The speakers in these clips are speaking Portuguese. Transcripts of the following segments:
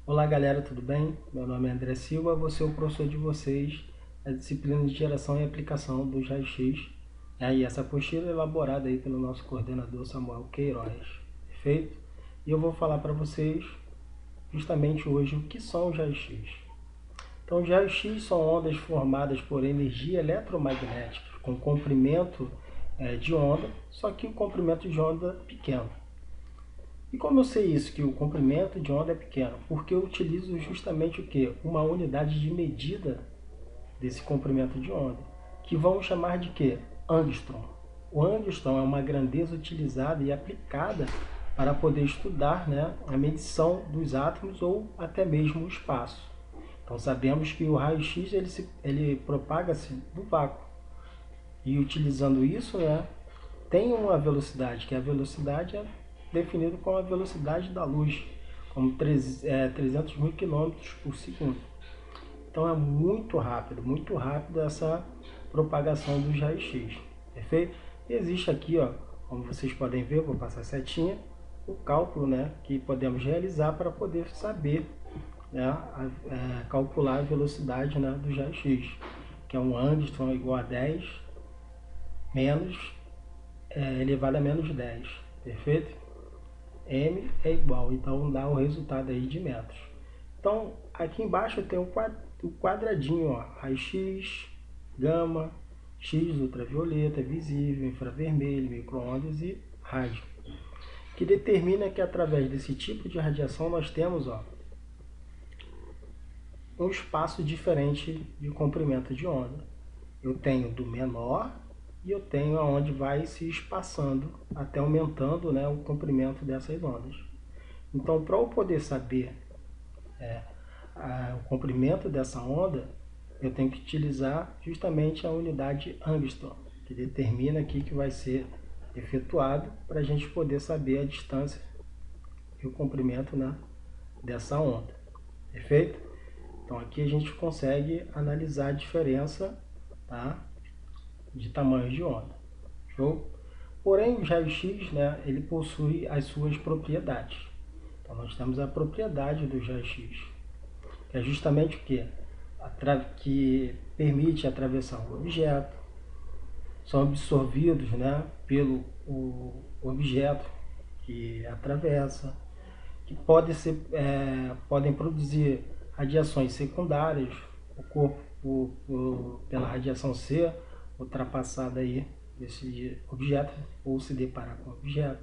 Olá galera, tudo bem? Meu nome é André Silva, vou ser o professor de vocês da disciplina de geração e aplicação dos raios-x. E essa apostila é elaborada aí pelo nosso coordenador Samuel Queiroz, perfeito? E eu vou falar para vocês justamente hoje o que são os raios-x. Então os raios-x são ondas formadas por energia eletromagnética com comprimento de onda, só que o comprimento de onda pequeno. E como eu sei isso, que o comprimento de onda é pequeno? Porque eu utilizo justamente o que? Uma unidade de medida desse comprimento de onda, que vamos chamar de quê? Angstrom. O angstrom é uma grandeza utilizada e aplicada para poder estudar, né, a medição dos átomos ou até mesmo o espaço. Então sabemos que o raio-x ele propaga-se no vácuo. E utilizando isso, né, tem uma velocidade, que a velocidade é definida como a velocidade da luz, como 300 mil quilômetros por segundo. Então é muito rápido essa propagação dos raios-x, perfeito? E existe aqui, ó, como vocês podem ver, vou passar a setinha, o cálculo, né, que podemos realizar para poder saber, né, calcular a velocidade, né, dos raios-x, que é um angstrom igual a 10 menos elevado a menos 10, perfeito? M é igual, então dá o resultado aí de metros. Então aqui embaixo tem o quadradinho, ó, raio-x, gama, X, ultravioleta, visível, infravermelho, micro-ondas e rádio, que determina que através desse tipo de radiação nós temos, ó, um espaço diferente de comprimento de onda. Eu tenho do menor e eu tenho aonde vai se espaçando até aumentando, né, o comprimento dessas ondas. Então, para eu poder saber o comprimento dessa onda, eu tenho que utilizar justamente a unidade angstrom, que determina aqui que vai ser efetuado para a gente poder saber a distância e o comprimento, né, dessa onda. Perfeito? Então aqui a gente consegue analisar a diferença, tá, de tamanhos de onda. Show? Porém, o raio-x, né, ele possui as suas propriedades. Então nós temos a propriedade do raio-x, que é justamente o que? Que permite atravessar um objeto, são absorvidos, né, pelo objeto que atravessa, que podem produzir radiações secundárias, o corpo pela radiação ser ultrapassada aí desse objeto ou se deparar com o objeto.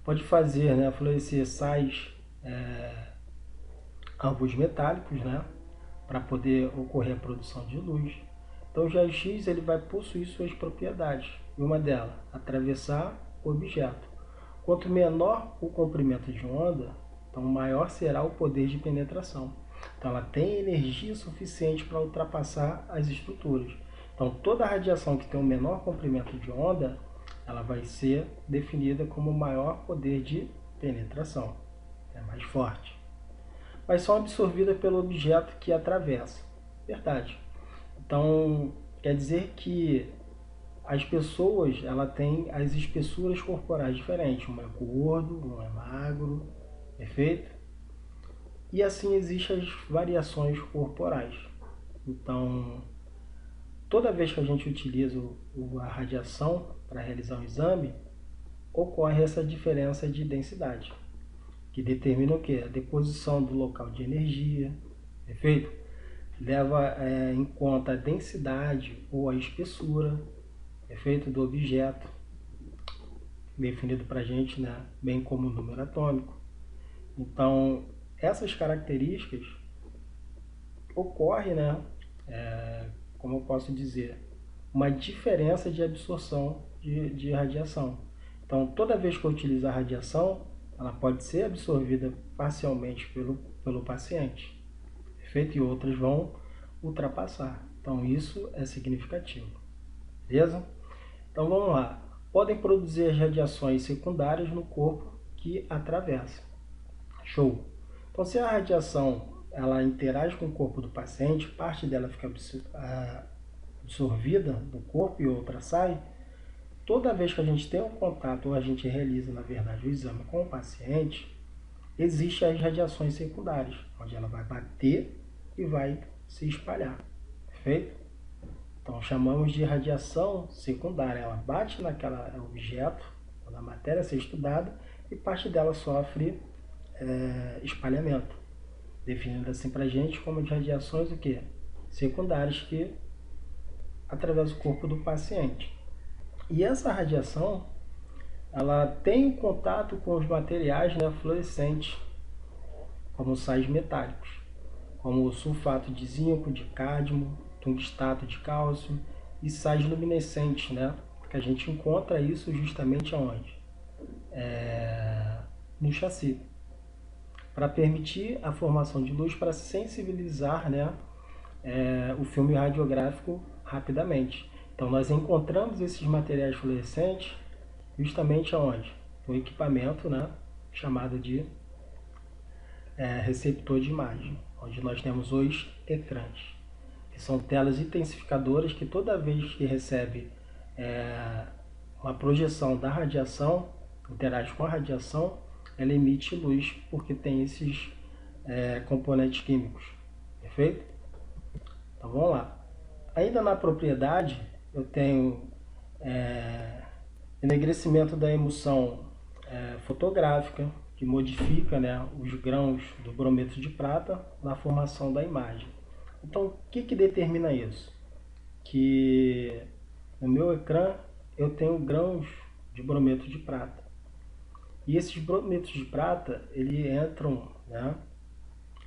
Pode fazer, né, fluorescer sais alvos metálicos, né, para poder ocorrer a produção de luz. Então o raio-x ele vai possuir suas propriedades. E uma delas, atravessar o objeto. Quanto menor o comprimento de onda, então maior será o poder de penetração. Então ela tem energia suficiente para ultrapassar as estruturas. Então toda radiação que tem um menor comprimento de onda, ela vai ser definida como maior poder de penetração, é mais forte. Mas são absorvidas pelo objeto que atravessa. Verdade. Então quer dizer que as pessoas ela têm as espessuras corporais diferentes. Um é gordo, um é magro, perfeito? E assim existem as variações corporais. Então, toda vez que a gente utiliza a radiação para realizar um exame, ocorre essa diferença de densidade, que determina o quê? A deposição do local de energia, perfeito? Leva em conta a densidade ou a espessura, perfeito, do objeto, definido para a gente, né, bem como o número atômico. Então, essas características ocorrem, né, como eu posso dizer, uma diferença de absorção de radiação. Então, toda vez que eu utilizo a radiação, ela pode ser absorvida parcialmente pelo paciente, perfeito? E outras vão ultrapassar. Então, isso é significativo. Beleza? Então, vamos lá. Podem produzir as radiações secundárias no corpo que atravessa. Show! Então, se a radiação ela interage com o corpo do paciente, parte dela fica absorvida do corpo e outra sai. Toda vez que a gente tem um contato, ou a gente realiza, na verdade, o exame com o paciente, existem as radiações secundárias, onde ela vai bater e vai se espalhar, perfeito? Então chamamos de radiação secundária, ela bate naquela objeto, na matéria a ser estudada, e parte dela sofre espalhamento, definindo assim para a gente como de radiações o quê? Secundárias que atravessam o corpo do paciente. E essa radiação, ela tem contato com os materiais, né, fluorescentes, como sais metálicos, como o sulfato de zinco, de cádmio, tungstato de cálcio e sais luminescentes, né, que a gente encontra isso justamente aonde? No chassi, para permitir a formação de luz, para sensibilizar, né, o filme radiográfico rapidamente. Então nós encontramos esses materiais fluorescentes justamente aonde? No equipamento, né, chamado de receptor de imagem, onde nós temos os ecrãs, que são telas intensificadoras que toda vez que recebe uma projeção da radiação, interage com a radiação, ela emite luz, porque tem esses componentes químicos, perfeito? Então vamos lá. Ainda na propriedade, eu tenho enegrecimento da emulsão fotográfica, que modifica, né, os grãos do brometo de prata na formação da imagem. Então, o que determina isso? Que no meu ecrã eu tenho grãos de brometo de prata. E esses brometos de prata, eles entram, né,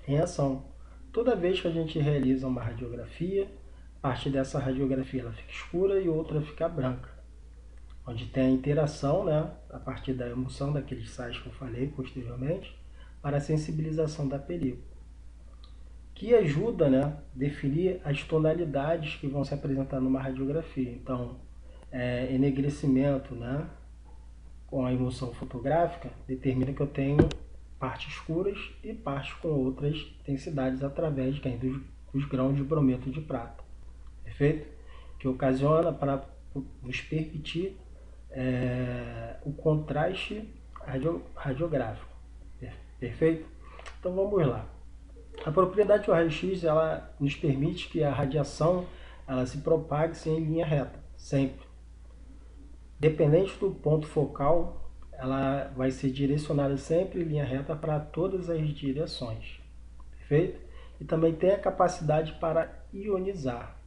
em ação. Toda vez que a gente realiza uma radiografia, parte dessa radiografia ela fica escura e outra fica branca, onde tem a interação, né, a partir da emulsão daqueles sais que eu falei posteriormente, para a sensibilização da película, que ajuda, né, definir as tonalidades que vão se apresentar numa radiografia. Então, enegrecimento, né, com a emulsão fotográfica determina que eu tenho partes escuras e partes com outras intensidades através dos grãos de brometo de prata, perfeito? Que ocasiona para nos permitir o contraste radiográfico, perfeito? Então vamos lá. A propriedade do raio-x, ela nos permite que a radiação ela se propague em linha reta, sempre. Dependente do ponto focal, ela vai ser direcionada sempre em linha reta para todas as direções, perfeito? E também tem a capacidade para ionizar,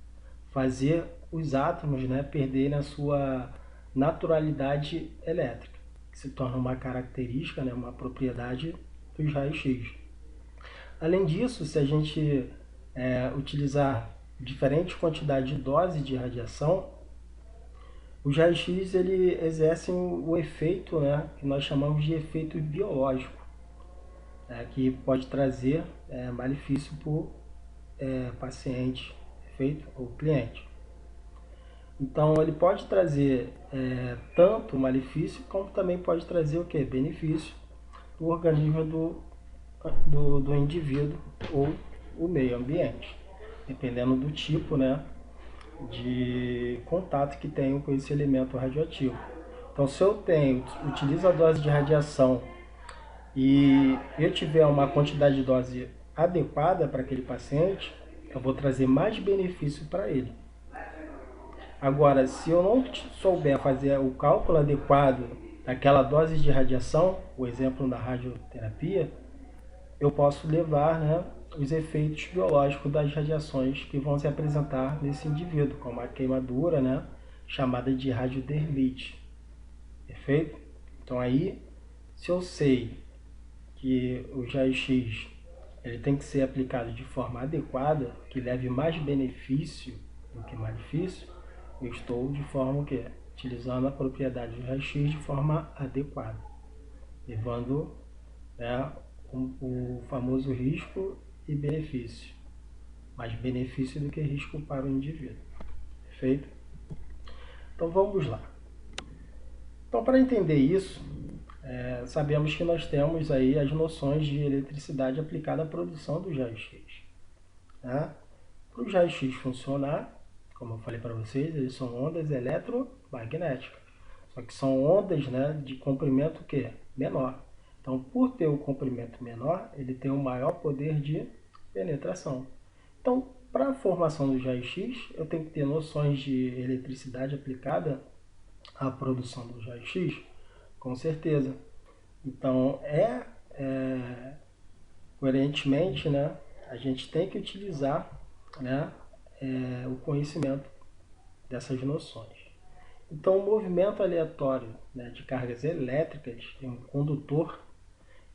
fazer os átomos, né, perderem a sua naturalidade elétrica, que se torna uma característica, né, uma propriedade dos raios-x. Além disso, se a gente utilizar diferentes quantidades de dose de radiação, os raios-x exercem o efeito, né, que nós chamamos de efeito biológico, que pode trazer malefício para o paciente, perfeito? Ou cliente. Então ele pode trazer tanto malefício, como também pode trazer o que? Benefício para o organismo do indivíduo ou o meio ambiente, dependendo do tipo, né, de contato que tenho com esse elemento radioativo. Então, se eu utilizo a dose de radiação e eu tiver uma quantidade de dose adequada para aquele paciente, eu vou trazer mais benefício para ele. Agora, se eu não souber fazer o cálculo adequado daquela dose de radiação, o exemplo da radioterapia, eu posso levar, né, os efeitos biológicos das radiações que vão se apresentar nesse indivíduo, como a queimadura, né, chamada de radiodermite, perfeito? Então aí, se eu sei que o raio-x ele tem que ser aplicado de forma adequada, que leve mais benefício do que malefício, eu estou de forma que utilizando a propriedade do raio-x de forma adequada, levando, né, o famoso risco e benefício, mais benefício do que risco para o indivíduo, perfeito? Então vamos lá. Então, para entender isso, sabemos que nós temos aí as noções de eletricidade aplicada à produção do raio-x, né? Para o raio-x funcionar, como eu falei para vocês, eles são ondas eletromagnéticas, só que são ondas, né, de comprimento menor. Então, por ter o comprimento menor, ele tem um maior poder de penetração. Então, para a formação do raio-x, eu tenho que ter noções de eletricidade aplicada à produção do raio-x, com certeza. Então, coerentemente, né, a gente tem que utilizar, né, o conhecimento dessas noções. Então, o movimento aleatório, né, de cargas elétricas em um condutor,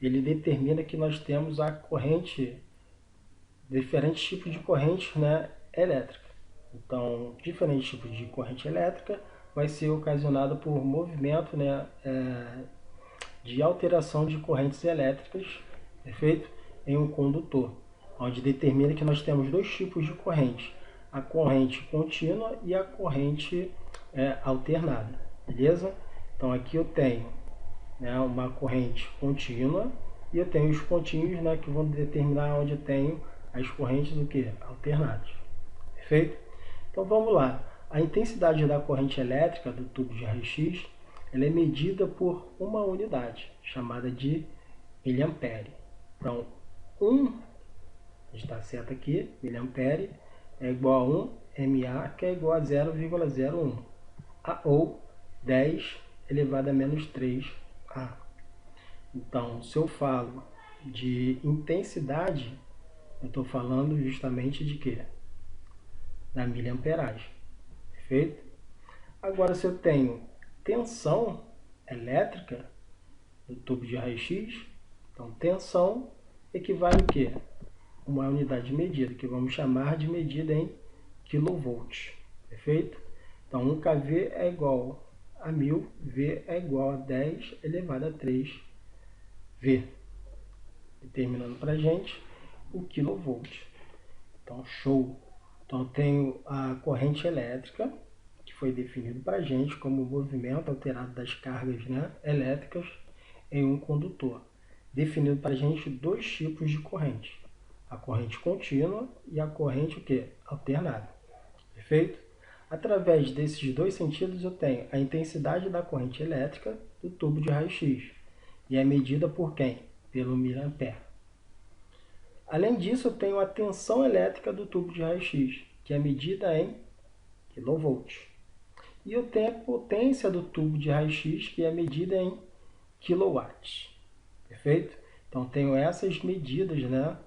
ele determina que nós temos a corrente, diferentes tipos de corrente, né, elétrica. Então, diferentes tipos de corrente elétrica vai ser ocasionado por movimento, né, de alteração de correntes elétricas, perfeito? Em um condutor, onde determina que nós temos dois tipos de corrente, a corrente contínua e a corrente alternada, beleza? Então aqui eu tenho, né, uma corrente contínua e eu tenho os pontinhos, né, que vão determinar onde eu tenho as correntes do que? Alternadas, perfeito? Então vamos lá, a intensidade da corrente elétrica do tubo de raio-x ela é medida por uma unidade, chamada de miliampere. Então, está certo aqui, miliampere, é igual a 1 MA, que é igual a 0,01, ou 10 elevado a menos 3 A. Então, se eu falo de intensidade, eu estou falando justamente de quê? Da miliamperagem, perfeito? Agora, se eu tenho tensão elétrica do tubo de raio-x, então tensão equivale a quê? Uma unidade de medida, que vamos chamar de medida em kV, perfeito? Então 1 kV é igual a 1000, V é igual a 10 elevado a 3 V, determinando para a gente o kV. Então show! Então eu tenho a corrente elétrica, que foi definido para a gente como o movimento alterado das cargas, né, elétricas em um condutor. Definido para a gente dois tipos de corrente, a corrente contínua e a corrente o quê? Alternada. Perfeito? Através desses dois sentidos eu tenho a intensidade da corrente elétrica do tubo de raio-x e é medida por quem? Pelo miliampere. Além disso, eu tenho a tensão elétrica do tubo de raio-x, que é medida em kV. E eu tenho a potência do tubo de raio-x, que é medida em kW. Perfeito? Então, tenho essas medidas, né,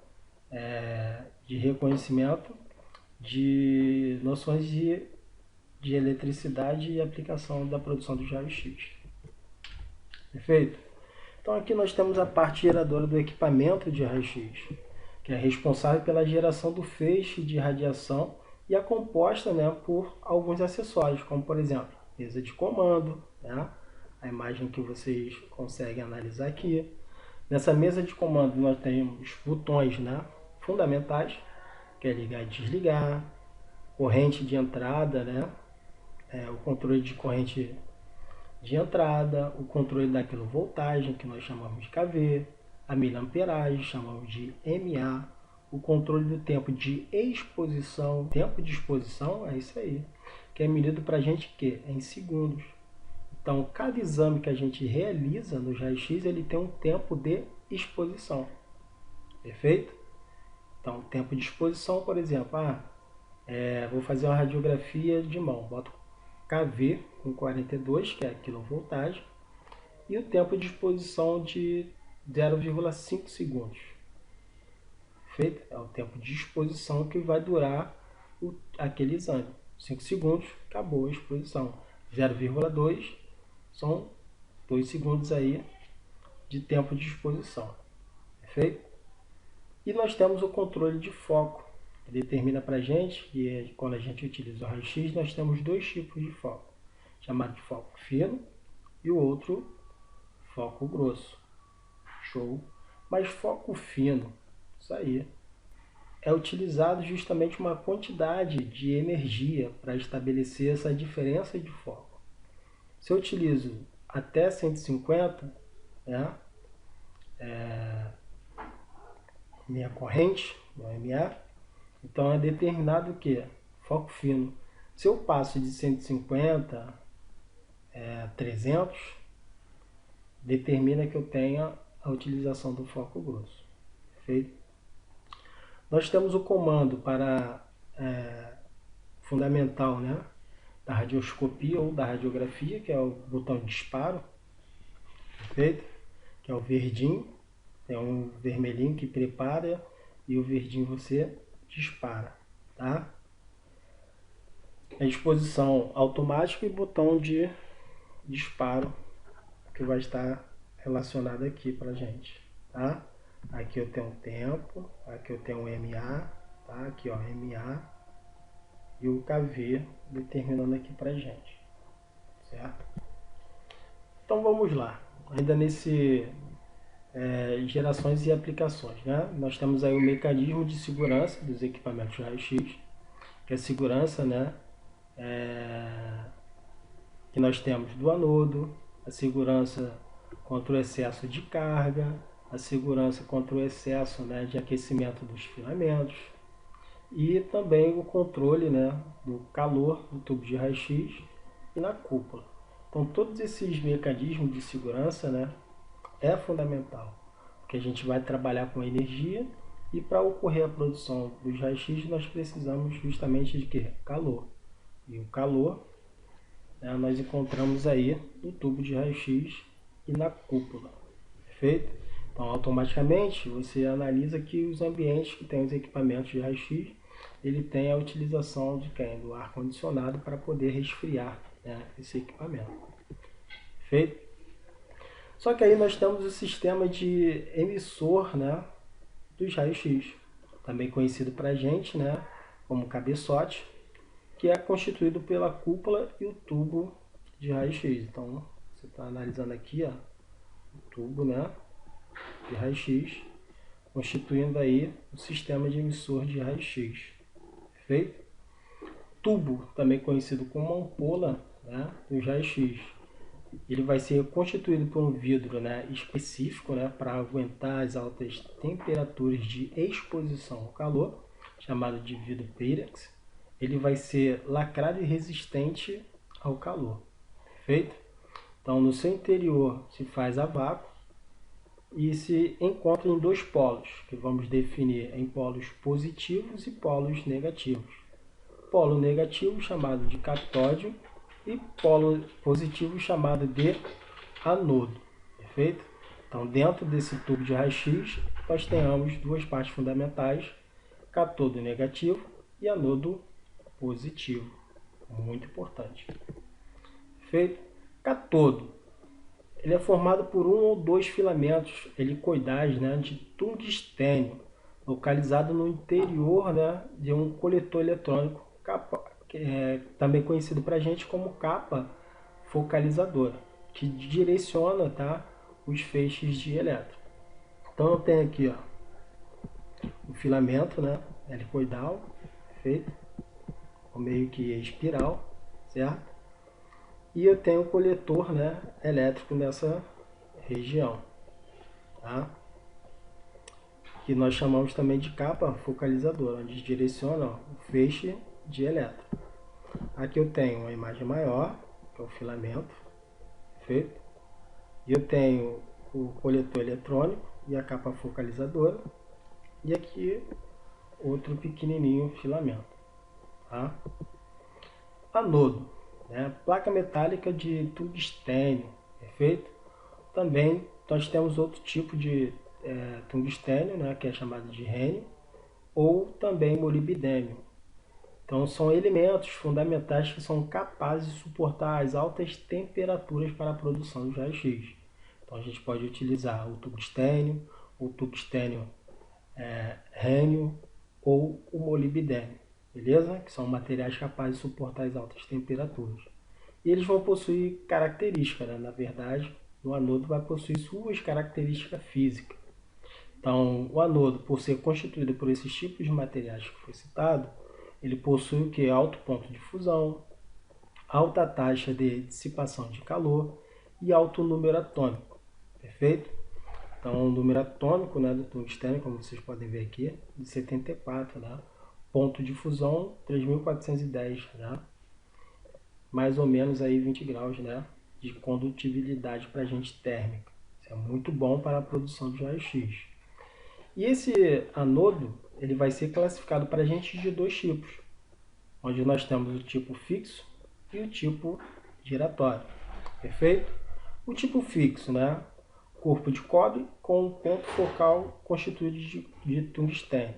de reconhecimento de noções de eletricidade e aplicação da produção do raio-x. Perfeito? Então, aqui nós temos a parte geradora do equipamento de raio-x, que é responsável pela geração do feixe de radiação e é composta, né, por alguns acessórios, como por exemplo, mesa de comando, né, a imagem que vocês conseguem analisar aqui. Nessa mesa de comando nós temos botões, né, fundamentais, que é ligar e desligar, corrente de entrada, né, o controle de corrente de entrada, o controle da quilovoltagem, que nós chamamos de kV, a miliamperagem, chamamos de MA, o controle do tempo de exposição, tempo de exposição é isso aí, que é medido para a gente que em segundos. Então, cada exame que a gente realiza no raio-x, ele tem um tempo de exposição, perfeito? Então, tempo de exposição, por exemplo, vou fazer uma radiografia de mão, boto kV com 42, que é a quilovoltagem, e o tempo de exposição de 0,5 segundos. Perfeito? É o tempo de exposição que vai durar aquele exame. 5 segundos, acabou a exposição. 0,2 são 2 segundos aí de tempo de exposição. Perfeito? E nós temos o controle de foco, que determina para a gente que quando a gente utiliza o raio-x, nós temos dois tipos de foco, chamado de foco fino e o outro foco grosso. Show! Mas foco fino, isso aí, é utilizado justamente uma quantidade de energia para estabelecer essa diferença de foco. Se eu utilizo até 150, né, minha corrente, meu MA, então é determinado o que? Foco fino. Se eu passo de 150 a 300, determina que eu tenha a utilização do foco grosso. Perfeito? Nós temos o comando para fundamental, né, da radioscopia ou da radiografia, que é o botão de disparo. Perfeito? Que é o verdinho. É um vermelhinho que prepara e o verdinho você dispara, tá? A exposição automática e botão de disparo que vai estar relacionado aqui pra gente, tá? Aqui eu tenho um tempo, aqui eu tenho um MA, tá? Aqui ó, MA e o KV determinando aqui pra gente, certo? Então vamos lá, ainda nesse gerações e aplicações, né? Nós temos aí o mecanismo de segurança dos equipamentos de raio-x, que é a segurança, né? Que nós temos do anodo, a segurança contra o excesso de carga, a segurança contra o excesso, né, de aquecimento dos filamentos e também o controle, né, do calor do tubo de raio-x e na cúpula. Então todos esses mecanismos de segurança, né, é fundamental, porque a gente vai trabalhar com energia e para ocorrer a produção dos raios-x nós precisamos justamente de quê? Calor. E o calor, né, nós encontramos aí no tubo de raio-x e na cúpula. Perfeito? Então automaticamente você analisa que os ambientes que tem os equipamentos de raio-x, ele tem a utilização de quem? Do ar-condicionado para poder resfriar, né, esse equipamento. Perfeito? Só que aí nós temos o sistema de emissor, né, dos raios-x, também conhecido para a gente, né, como cabeçote, que é constituído pela cúpula e o tubo de raio-x. Então você está analisando aqui, ó, o tubo, né, de raio-x, constituindo aí o sistema de emissor de raio-x. Perfeito? Tubo, também conhecido como ampola, né, dos raios-x. Ele vai ser constituído por um vidro, né, específico, né, para aguentar as altas temperaturas de exposição ao calor, chamado de vidro Pyrex. Ele vai ser lacrado e resistente ao calor. Perfeito? Então, no seu interior se faz a vácuo e se encontra em dois polos, que vamos definir em polos positivos e polos negativos. Polo negativo, chamado de catódio, e polo positivo, chamado de anodo. Perfeito? Então, dentro desse tubo de raio-x, nós temos duas partes fundamentais, catodo negativo e anodo positivo. Muito importante. Perfeito? Catodo. Ele é formado por um ou dois filamentos helicoidais, né, de tungstênio, localizado no interior, né, de um coletor eletrônico, capa, que é também conhecido para a gente como capa focalizadora, que direciona, tá, os feixes de elétron. Então eu tenho aqui, ó, o filamento, né, helicoidal, perfeito? Meio que espiral, certo? E eu tenho o coletor, né, elétrico nessa região, tá? Que nós chamamos também de capa focalizadora, onde direciona, ó, o feixe de elétron. Aqui eu tenho uma imagem maior, que é o filamento, perfeito? E eu tenho o coletor eletrônico e a capa focalizadora. E aqui outro pequenininho filamento, tá? Anodo, né? Placa metálica de tungstênio, perfeito? Também nós temos outro tipo de tungstênio, né, que é chamado de rênio, ou também molibdênio. Então são elementos fundamentais que são capazes de suportar as altas temperaturas para a produção de raios-x. Então a gente pode utilizar o tungstênio rênio ou o molibdênio, beleza? Que são materiais capazes de suportar as altas temperaturas. E eles vão possuir características, né? Na verdade, o anodo vai possuir suas características físicas. Então, o anodo, por ser constituído por esses tipos de materiais que foi citado, ele possui o que? Alto ponto de fusão, alta taxa de dissipação de calor e alto número atômico. Perfeito? Então, o número atômico, né, do tungstênio, como vocês podem ver aqui, de 74, né? Ponto de fusão 3.410, né? Mais ou menos aí 20 graus, né, de condutibilidade para a gente térmica, É muito bom para a produção de raio-x. E esse anodo, ele vai ser classificado para a gente de dois tipos, onde nós temos o tipo fixo e o tipo giratório. Perfeito? O tipo fixo, né? Corpo de cobre com um ponto focal constituído de tungstênio.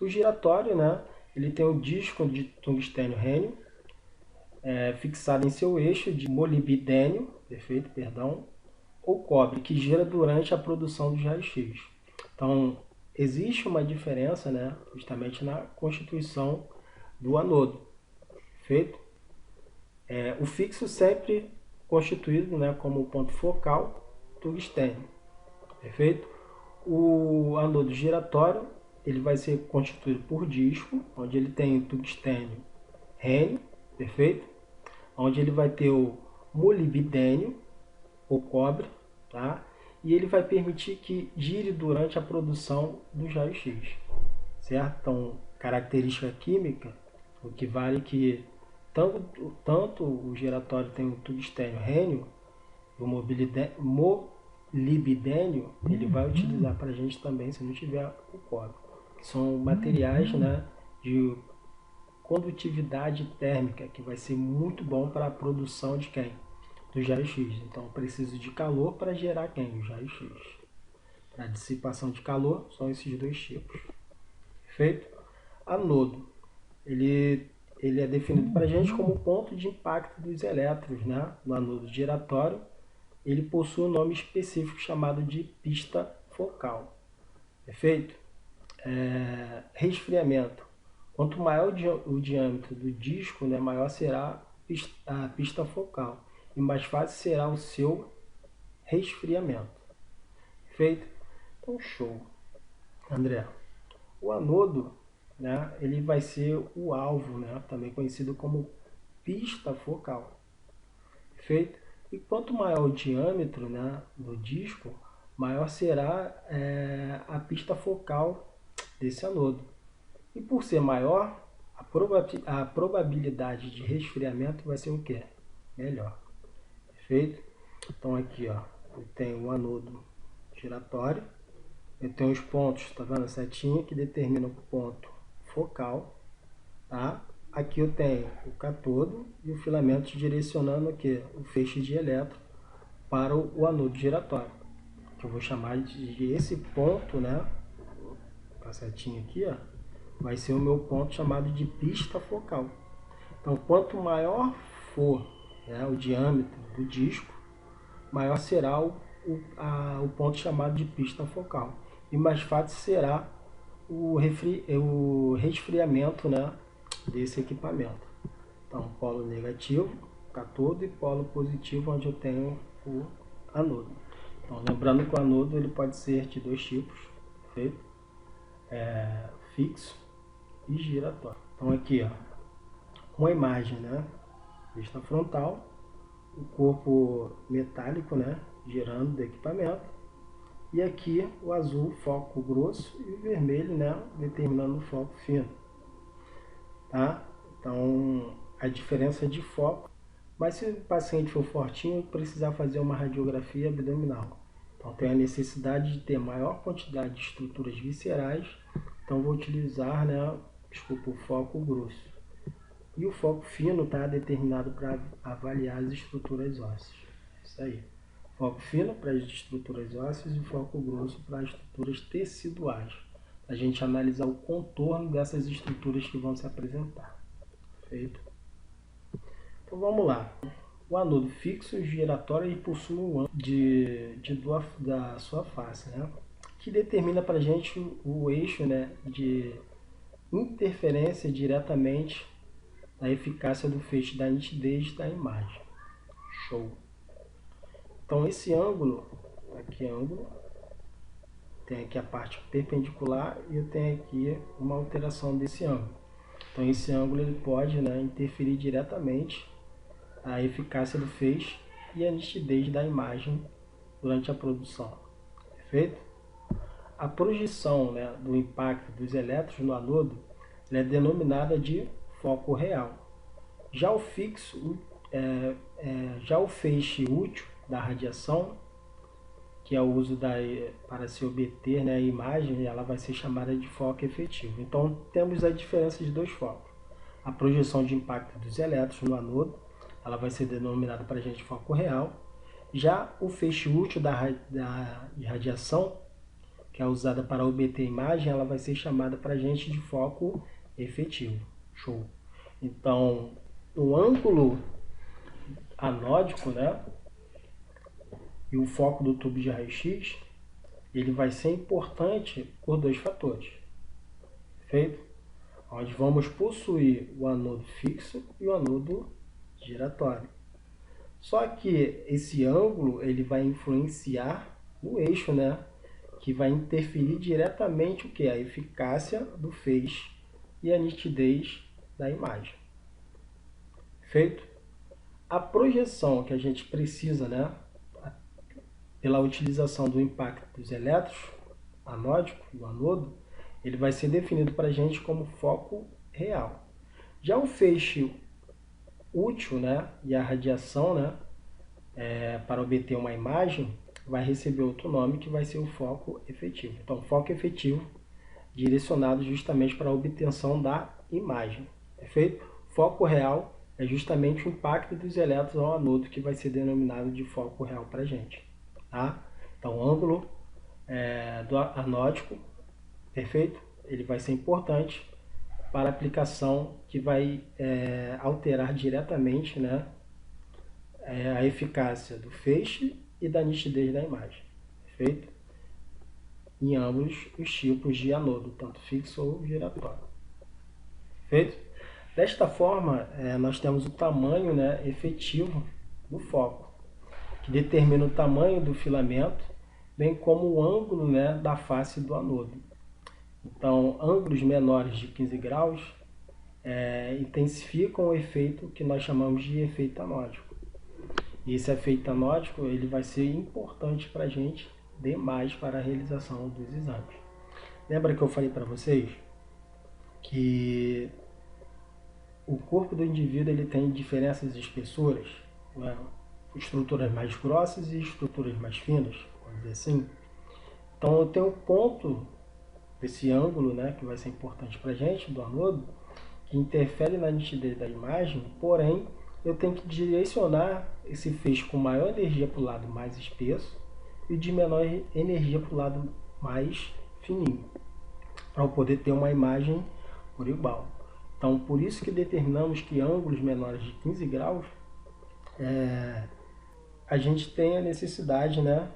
O giratório, né? Ele tem o disco de tungstênio rênio fixado em seu eixo de molibdênio, perfeito, perdão, ou cobre, que gira durante a produção dos raios-x. Então, existe uma diferença, né, justamente na constituição do anodo, perfeito? O fixo sempre constituído, né, como ponto focal tungstênio, perfeito? O anodo giratório ele vai ser constituído por disco, onde ele tem tungstênio rênio, perfeito? Onde ele vai ter o molibdênio, ou cobre, tá? E ele vai permitir que gire durante a produção dos raios-x, certo? Então, característica química, o que vale que tanto o giratório tem o tungstênio rênio, o molibdênio, ele vai utilizar para a gente também se não tiver o cobre. Que são materiais, né, de condutividade térmica, que vai ser muito bom para a produção de quem? Dos raios-x. Então, eu preciso de calor para gerar quem? Os raios-x. Para dissipação de calor, são esses dois tipos. Perfeito? Anodo. Ele é definido para a gente como ponto de impacto dos elétrons, né? No anodo giratório, ele possui um nome específico chamado de pista focal. Perfeito? Resfriamento. Quanto maior o diâmetro do disco, né, maior será a pista focal e mais fácil será o seu resfriamento. Perfeito? Então, show. André, o anodo, né, ele vai ser o alvo, né, também conhecido como pista focal. Perfeito? E quanto maior o diâmetro, né, do disco, maior será a pista focal desse anodo. E por ser maior, a probabilidade de resfriamento vai ser o quê? Melhor. Perfeito? Então aqui, ó, eu tenho o anodo giratório, eu tenho os pontos, tá vendo a setinha que determina o ponto focal, tá? Aqui eu tenho o cátodo e o filamento direcionando aqui o feixe de elétron para o anodo giratório, que eu vou chamar de esse ponto, né? A setinha aqui, ó, vai ser o meu ponto chamado de pista focal. Então, quanto maior for, né, o diâmetro do disco, maior será o ponto chamado de pista focal. E mais fácil será o resfriamento, né, desse equipamento. Então, polo negativo, cátodo, e polo positivo, onde eu tenho o anodo. Então, lembrando que o anodo ele pode ser de dois tipos, perfeito? Fixo e giratório. Então aqui, ó, uma imagem, né? Vista frontal, o corpo metálico, né? Girando do equipamento. E aqui o azul, foco grosso, e o vermelho, né? Determinando o foco fino. Tá? Então, a diferença de foco. Mas se o paciente for fortinho, precisar fazer uma radiografia abdominal. Então, tem a necessidade de ter maior quantidade de estruturas viscerais. Então, vou utilizar, né, o foco grosso. E o foco fino está determinado para avaliar as estruturas ósseas. Isso aí. Foco fino para as estruturas ósseas e foco grosso para as estruturas teciduais. A gente analisar o contorno dessas estruturas que vão se apresentar. Perfeito? Então vamos lá. O anodo fixo e giratório ele possui um ângulo da sua face, né? Que determina para a gente o eixo, né, de interferência diretamente na eficácia do feixe da nitidez da imagem. Show! Então esse ângulo, aqui ângulo, tem aqui a parte perpendicular e eu tenho aqui uma alteração desse ângulo. Então esse ângulo ele pode, né, interferir diretamente a eficácia do feixe e a nitidez da imagem durante a produção. Perfeito? A projeção, né, do impacto dos elétrons no anodo é denominada de foco real. Já o fixo, já o feixe útil da radiação que é o uso para se obter, né, a imagem, ela vai ser chamada de foco efetivo. Então, temos a diferença de dois focos. A projeção de impacto dos elétrons no anodo, ela vai ser denominada para a gente foco real. Já o feixe útil de radiação, que é usada para obter a imagem, ela vai ser chamada para a gente de foco efetivo. Show! Então, o ângulo anódico, né, e o foco do tubo de raio-x, ele vai ser importante por dois fatores. Perfeito? Onde vamos possuir o anodo fixo e o anodo giratório. Só que esse ângulo ele vai influenciar o eixo, né? Que vai interferir diretamente o que? A eficácia do feixe e a nitidez da imagem. Perfeito? A projeção que a gente precisa, né? Pela utilização do impacto dos elétrons anódico, do anodo, ele vai ser definido para a gente como foco real. Já o feixe útil, né, e a radiação, né, para obter uma imagem, vai receber outro nome que vai ser o foco efetivo. Então, foco efetivo direcionado justamente para a obtenção da imagem. Perfeito? Foco real é justamente o impacto dos elétrons ao anodo, que vai ser denominado de foco real para a gente. Tá? Então, o ângulo do anódico, perfeito? Ele vai ser importante para a aplicação que vai alterar diretamente, né, a eficácia do feixe e da nitidez da imagem. Perfeito? Em ambos os tipos de anodo, tanto fixo ou giratório. Perfeito? Desta forma, nós temos o tamanho, né, efetivo do foco, que determina o tamanho do filamento, bem como o ângulo, né, da face do anodo. Então, ângulos menores de 15 graus intensificam o efeito que nós chamamos de efeito anódico. E esse efeito anódico ele vai ser importante para a gente demais para a realização dos exames. Lembra que eu falei para vocês que o corpo do indivíduo ele tem diferenças de espessuras, né? Estruturas mais grossas e estruturas mais finas, vamos dizer assim. Então eu tenho um ponto desse ângulo, né, que vai ser importante para a gente, do anodo, que interfere na nitidez da imagem, porém eu tenho que direcionar esse feixe com maior energia para o lado mais espesso e de menor energia para o lado mais fininho, para eu poder ter uma imagem por igual. Então, por isso que determinamos que ângulos menores de 15 graus, a gente tem a necessidade, né,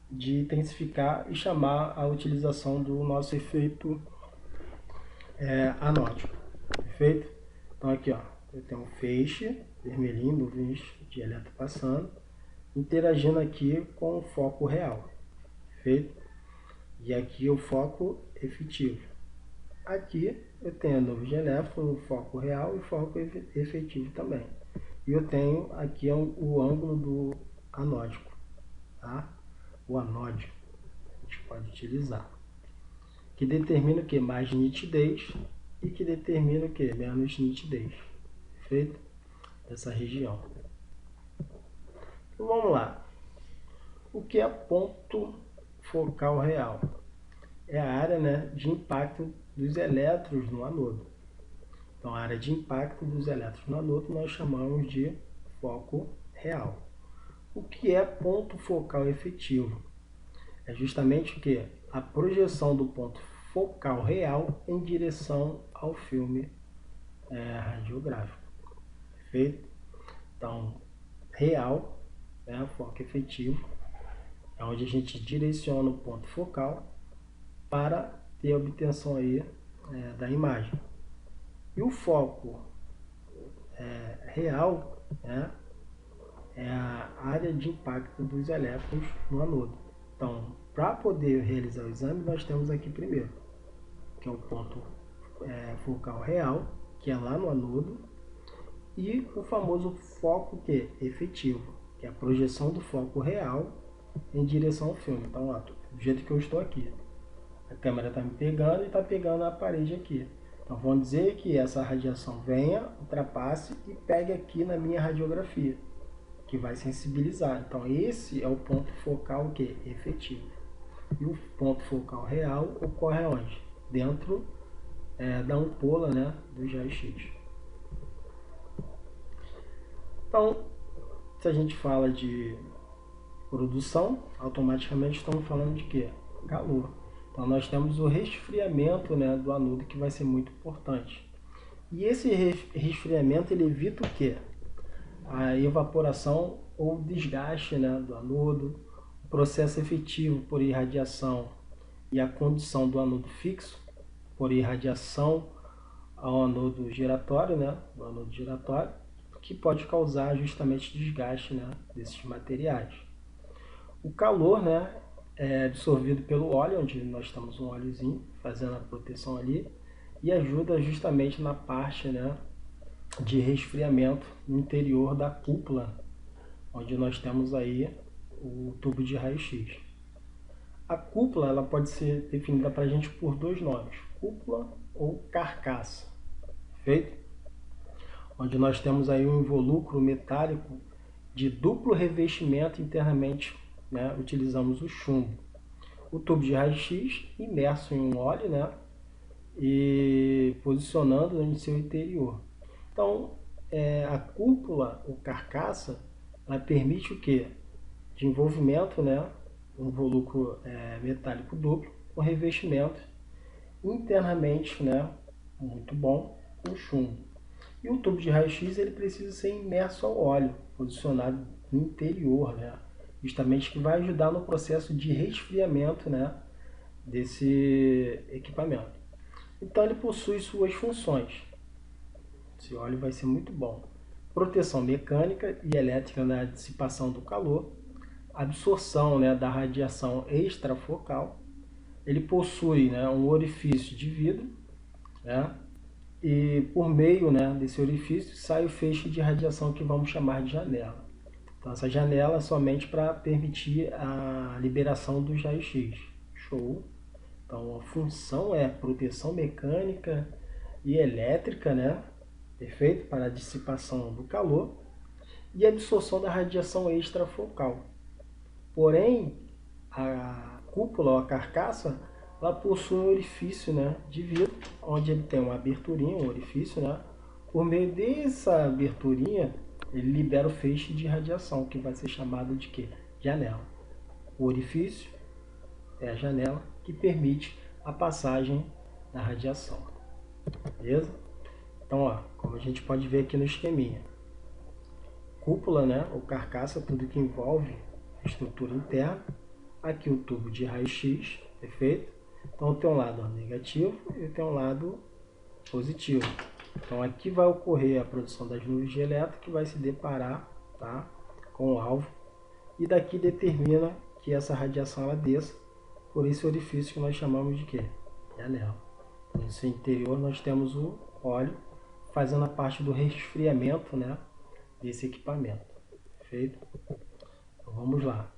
de intensificar e chamar a utilização do nosso efeito anódico. Perfeito? Então aqui, ó, eu tenho um feixe vermelhinho, nuvens de elétron passando, interagindo aqui com o foco real. Perfeito? E aqui o foco efetivo. Aqui eu tenho a nuvem de elétron, o foco real e o foco efetivo também. E eu tenho aqui o ângulo do anódico, tá? O anódio a gente pode utilizar, que determina o que? Mais nitidez e que determina o que? Menos nitidez. Perfeito? Dessa região. Então vamos lá. O que é ponto focal real? É a área, né, de impacto dos elétrons no anodo. Então a área de impacto dos elétrons no anodo nós chamamos de foco real. O que é ponto focal efetivo? É justamente o que? A projeção do ponto focal real em direção ao filme radiográfico. Perfeito? Então, real, né, foco efetivo, é onde a gente direciona o ponto focal para ter a obtenção aí, da imagem. E o foco real, né, é a área de impacto dos elétrons no anodo. Então, para poder realizar o exame, nós temos aqui primeiro, que é o ponto focal real, que é lá no anodo, e o famoso foco efetivo, que é a projeção do foco real em direção ao filme. Então, ó, do jeito que eu estou aqui, a câmera está me pegando e está pegando a parede aqui. Então, vamos dizer que essa radiação venha, ultrapasse e pegue aqui na minha radiografia, que vai sensibilizar. Então esse é o ponto focal que efetivo. E o ponto focal real ocorre onde? Dentro da ampola, né, do raio-x. Então, se a gente fala de produção, automaticamente estamos falando de quê? Calor. Então nós temos o resfriamento, né, do anodo, que vai ser muito importante. E esse resfriamento ele evita o quê? A evaporação ou desgaste, né, do anodo, o processo efetivo por irradiação e a condução do anodo fixo por irradiação ao anodo giratório, né, do anodo giratório, que pode causar justamente desgaste, né, desses materiais. O calor, né, é absorvido pelo óleo, onde nós temos um óleozinho fazendo a proteção ali, e ajuda justamente na parte, né, de resfriamento no interior da cúpula, onde nós temos aí o tubo de raio-x. A cúpula ela pode ser definida para a gente por dois nomes, cúpula ou carcaça, perfeito? Onde nós temos aí um invólucro metálico de duplo revestimento internamente, né, utilizamos o chumbo. O tubo de raio-x imerso em um óleo, né, e posicionando em seu interior. Então, a cúpula ou carcaça, ela permite o que? De envolvimento, né, um invólucro metálico duplo com revestimento internamente, né, muito bom, com chumbo. E o tubo de raio-x ele precisa ser imerso ao óleo, posicionado no interior, né, justamente que vai ajudar no processo de resfriamento, né, desse equipamento. Então ele possui suas funções. Esse óleo vai ser muito bom. Proteção mecânica e elétrica na dissipação do calor, absorção, né, da radiação extrafocal. Ele possui, né, um orifício de vidro, né, e por meio, né, desse orifício sai o feixe de radiação que vamos chamar de janela. Então essa janela é somente para permitir a liberação dos raios-x. Show! Então a função é proteção mecânica e elétrica, né? Perfeito? Para a dissipação do calor e absorção da radiação extrafocal. Porém, a cúpula ou a carcaça, ela possui um orifício, né, de vidro, onde ele tem uma aberturinha, um orifício, né? Por meio dessa aberturinha, ele libera o feixe de radiação, que vai ser chamado de quê? Janela. O orifício é a janela que permite a passagem da radiação. Beleza? Então, ó, como a gente pode ver aqui no esqueminha, cúpula, né, ou carcaça, tudo que envolve a estrutura interna. Aqui o tubo de raio-x, perfeito? Então tem um lado negativo e tem um lado positivo. Então aqui vai ocorrer a produção das nuvens de elétron que vai se deparar, tá, com o alvo e daqui determina que essa radiação ela desça por esse orifício que nós chamamos de quê? Janela. No seu interior nós temos o óleo fazendo a parte do resfriamento, né, desse equipamento. Perfeito? Então vamos lá.